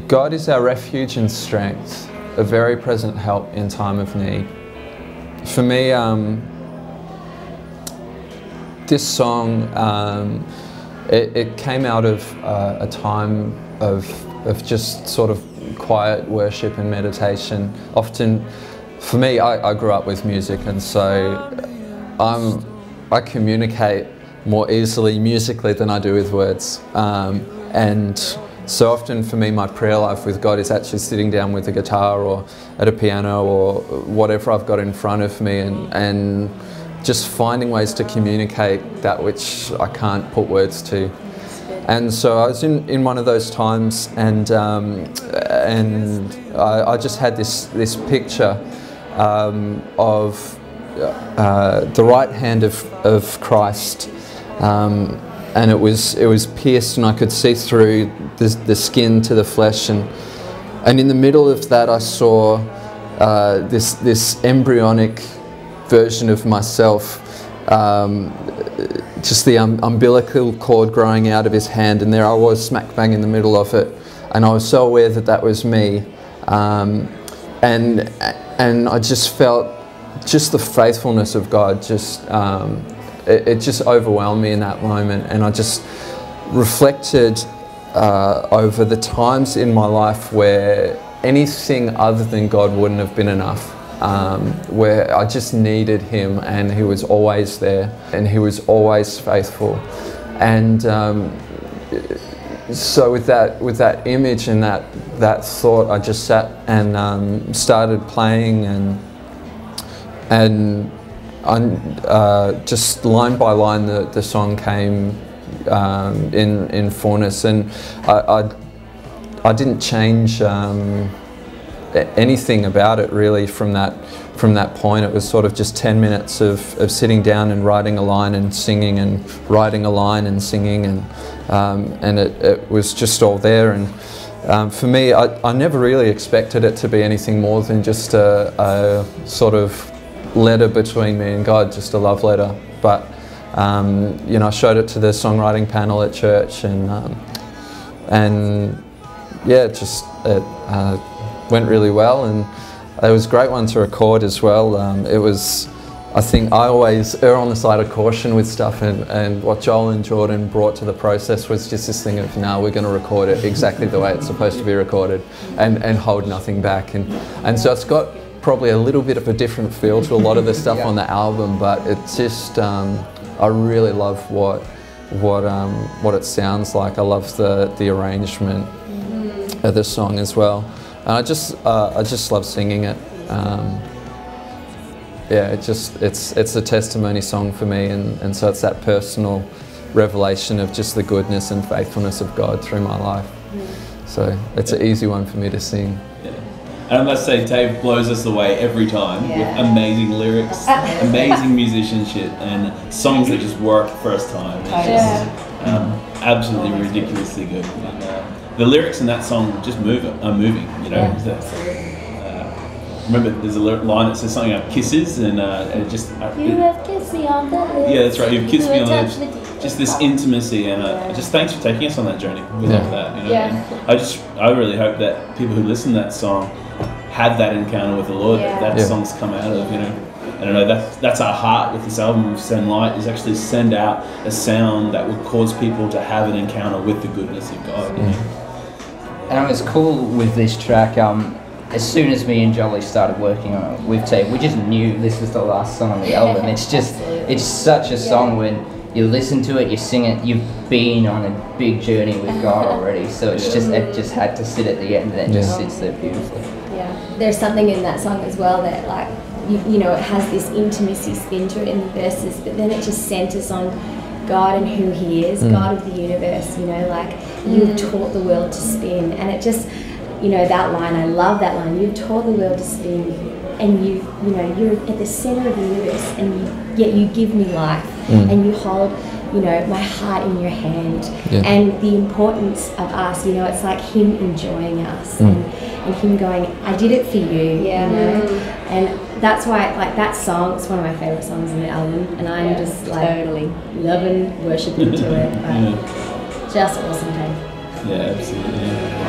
God is our refuge and strength, a very present help in time of need. For me, this song, it came out of a time of just sort of quiet worship and meditation. Often, for me, I grew up with music, and so I communicate more easily musically than I do with words. And so often for me, my prayer life with God is actually sitting down with a guitar or at a piano or whatever I've got in front of me, and just finding ways to communicate that which I can't put words to. And so I was in one of those times, and I just had this picture of the right hand of Christ, and it was pierced, and I could see through the skin to the flesh, and in the middle of that I saw this embryonic version of myself, just the umbilical cord growing out of his hand, and there I was smack bang in the middle of it, and I was so aware that that was me, and I just felt just the faithfulness of God. It just overwhelmed me in that moment, and I just reflected over the times in my life where anything other than God wouldn't have been enough, where I just needed Him, and He was always there, and He was always faithful. And so with that image and that thought, I just sat and started playing, and just line by line the song came in fullness, and I didn't change anything about it really from that point. It was sort of just 10 minutes of sitting down and writing a line and singing, and writing a line and singing, and it was just all there. And for me, I never really expected it to be anything more than just a sort of letter between me and God, just a love letter. But you know, I showed it to the songwriting panel at church, and yeah, it went really well, and it was a great one to record as well. It was, I think I always err on the side of caution with stuff, and what Joel and Jordan brought to the process was just this thing of, no, we're going to record it exactly the way it's supposed to be recorded, and hold nothing back, and so it's got probably a little bit of a different feel to a lot of the stuff on the album, but it's just I really love what it sounds like. I love the arrangement of the song as well, and I just love singing it. Yeah, it's a testimony song for me, and so it's that personal revelation of just the goodness and faithfulness of God through my life. So it's an easy one for me to sing. And I must say, Dave blows us away every time with amazing lyrics, amazing musicianship, and songs that just work first time. It's just absolutely ridiculously good. And the lyrics in that song just are moving, you know. Remember, there's a line that says something about kisses, and it just... you have kissed me on the lips. Yeah, that's right, you've kissed me on the lips. Just this intimacy, and just thanks for taking us on that journey with all that, you know. And I really hope that people who listen to that song had that encounter with the Lord that song's come out of, you know. And I know that's our heart with this album of Send Light, is actually send out a sound that will cause people to have an encounter with the goodness of God. You know? And it was cool with this track, as soon as me and Jolly started working on it with Tate, we just knew this was the last song on the album. It's such a song when you listen to it, you sing it, you've been on a big journey with God already, so it just had to sit at the end, and it just sits there beautifully. There's something in that song as well that, like, you know, it has this intimacy spin to it in the verses, but then it just centers on God and who He is, God of the universe, you know, like, you've taught the world to spin, and it just, you know, that line, I love that line, you've taught the world to spin, and you know, you're at the center of the universe, and yet you give me life, and you hold, you know, my heart in your hand, and the importance of us, you know, it's like Him enjoying us, and Him going, I did it for you, you know, and that's why, like, that song, it's one of my favourite songs in the album, and I'm just like loving, worshipping to it, just awesome, Dave. Yeah, absolutely.